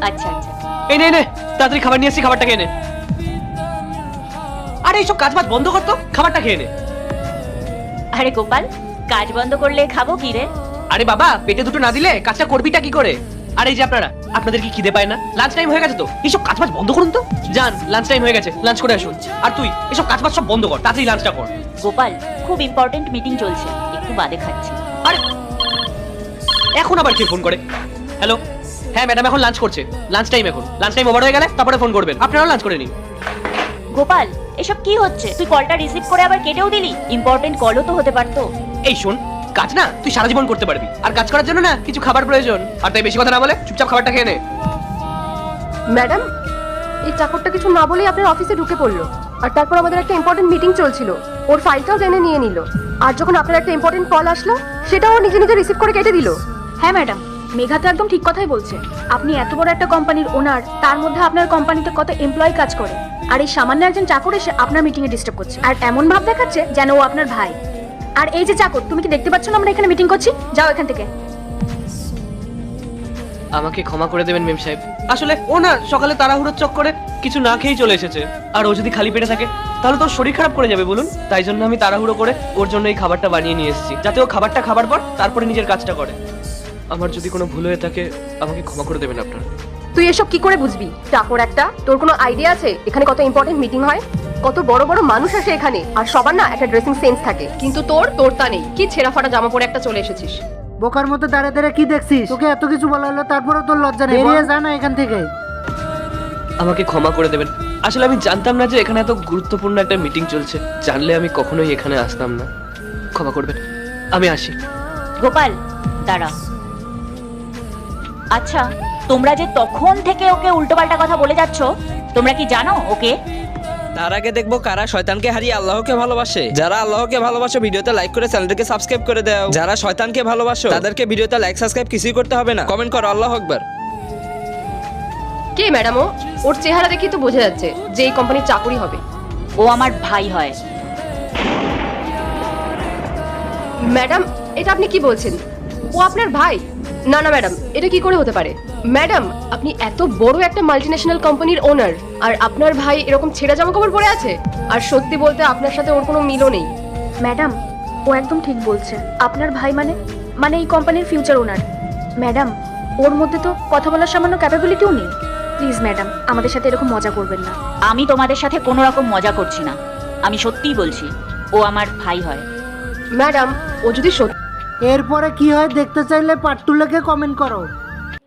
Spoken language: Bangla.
আচ্ছা আচ্ছা। এই নে তাড়াতাড়ি খাবার নিয়ে এসেছি, খাবারটা খেয়ে নে। আরে এইসব কাজ বাজ বন্ধ কর তো, খাবারটা খেয়ে নে। আরে গোপাল, কাজ বন্ধ করলে খাবো কি রে? আরে বাবা, পেটে দুটো না দিলে কাজটা করবিটা কি করে? আর এই যে আপনাদের কি খিদে পায় না? লাঞ্চ টাইম হয়ে গেছে তো, এইসব কাজ বাজ বন্ধ করুন তো। যান, লাঞ্চ টাইম হয়ে গেছে, লাঞ্চ করে আসুন। আর তুই এসব কাজ বাজ সব বন্ধ কর, তাড়াতাড়ি লাঞ্চটা কর। গোপাল, খুব ইম্পর্টেন্ট মিটিং চলছে, একটু বাদে খাচ্ছি। আরে এখন আবার কে ফোন করে? হ্যালো, হ্যাঁ ম্যাডাম এখন লাঞ্চ করছে, লাঞ্চ টাইম ওভার হয়ে গেলে তারপরে ফোন করবেন, আপনারাও লাঞ্চ করে নিন। গোপাল, এসব কি হচ্ছে? তুই কলটা রিসিভ করে আবার কেটেও দিলি। ইম্পর্টেন্ট কলও তো হতে পারতো। এই শোন, কাজ না তুই সারা জীবন করতে পারবি, আর কাজ করার জন্য না কিছু খাবার প্রয়োজন। আর তাই বেশি কথা না বলে চুপচাপ খাবারটা খেয়ে নে। ম্যাডাম, এই চাকরটা কিছু না বলেই আপনার অফিসে ঢুকে পড়লো, আর তারপর আমাদের একটা ইম্পর্টেন্ট মিটিং চলছিল, ওর ফাইলটাও টেনে নিয়ে নিল। আর যখন আপনার একটা ইম্পর্টেন্ট কল আসলো, সেটাও নিজে নিজে রিসিভ করে কেটে দিল। হ্যাঁ ম্যাডাম, মেঘা তো একদম ঠিক কথাই বলছে। আপনি এত বড় একটা কোম্পানির ওনার, তার মধ্যে আপনার কোম্পানিতে কত এমপ্লয়ি কাজ করে, আর এই সামান্য একজন চাকর এসে আপনার মিটিং এ ডিস্টার্ব করছে, আর এমন ভাব দেখাচ্ছে যেন ও আপনার ভাই। আর এই যে চাকর, তুমি কি দেখতে পাচ্ছ না আমরা এখানে মিটিং করছি? যাও এখান থেকে। আমাকে ক্ষমা করে দেবেন মেম সাহেব, আসলে ও না সকালে তাড়াহুড়োর চক্করে কিছু না খেয়েই চলে এসেছে। আর ও যদি খালি পেটে থাকে তাহলে তো ওর শরীর খারাপ করে যাবে বলুন। তাই জন্য আমি তাড়াহুড়ো করে ওর জন্য এই খাবারটা বানিয়ে নিয়ে এসেছি, যাতে ও খাবারটা খাবার পর তারপরে নিজের কাজটা করে। আমার যদি কোনো ভুল হয়ে থাকে আমাকে ক্ষমা করে দেবেন আপনারা। তুই এসব কি করে বুঝবি? চাকর একটা, তোর কোনো আইডিয়া আছে এখানে কত ইম্পর্টেন্ট মিটিং হয়? কত বড় বড় মানুষ আসে এখানে, আর সবার না একটা ড্রেসিং সেন্স থাকে, কিন্তু তোর তা নেই। কি ছেঁড়া ফাটা জামা পরে একটা চলে এসেছিস। বোকার মতো দাঁড়িয়ে দাঁড়িয়ে কি দেখছিস? তোকে এত কিছু বলা হলো, তারপরেও তোর লজ্জা নেই? বেরিয়ে যা না এখান থেকে। আমাকে ক্ষমা করে দেবেন, আসলে আমি জানতাম না যে এখানে এত গুরুত্বপূর্ণ একটা মিটিং চলছে। জানলে আমি কখনোই এখানে আসতাম না, ক্ষমা করবেন, আমি আসি। গোপাল, দাঁড়া। আচ্ছা, তোমরা যে তখন থেকে ওকে উল্টোপাল্টা কথা বলে যাচ্ছ, তোমরা কি জানো ওকে? তার আগে দেখবো কারা শয়তানকে হারিয়ে আল্লাহকে ভালোবাসে। যারা আল্লাহকে ভালোবাসে ভিডিওতে লাইক করে চ্যানেলটাকে সাবস্ক্রাইব করে দাও। যারা শয়তানকে ভালোবাসো তাদেরকে ভিডিওতে লাইক সাবস্ক্রাইব কিছুই করতে হবে না, কমেন্ট করো আল্লাহু আকবার। কে ম্যাডাম ও? ওর চেহারা দেখি তো বোঝা যাচ্ছে যে এই কোম্পানির চাকরি হবে। ও আমার ভাই হয়। ম্যাডাম, এটা আপনি কি বলছেন? ও আপনার ভাই? না না ম্যাডাম, এটা কি করে হতে পারে? ম্যাডাম, আপনি এত বড় একটা মাল্টিন্যাশনাল কোম্পানির ওনার, আর আপনার ভাই এরকম ছেঁড়া জামা কাপড় পরে আছে? আর সত্যি বলতে আপনার সাথে ওর কোনো মিলও নেই। ম্যাডাম, ও একদম ঠিক বলছে। আপনার ভাই মানে এই কোম্পানির ফিউচার ওনার। ম্যাডাম, ওর মধ্যে তো কথা বলার সামান্য ক্যাপাবিলিটিও নেই। প্লিজ ম্যাডাম, আমাদের সাথে এরকম মজা করবেন না। আমি তোমাদের সাথে কোনো রকম মজা করছি না, আমি সত্যিই বলছি, ও আমার ভাই হয়। ম্যাডাম, ও যদি সত্যি এরপরে কি হয় দেখতে চাইলে পার্ট 2 লিখে কমেন্ট করো।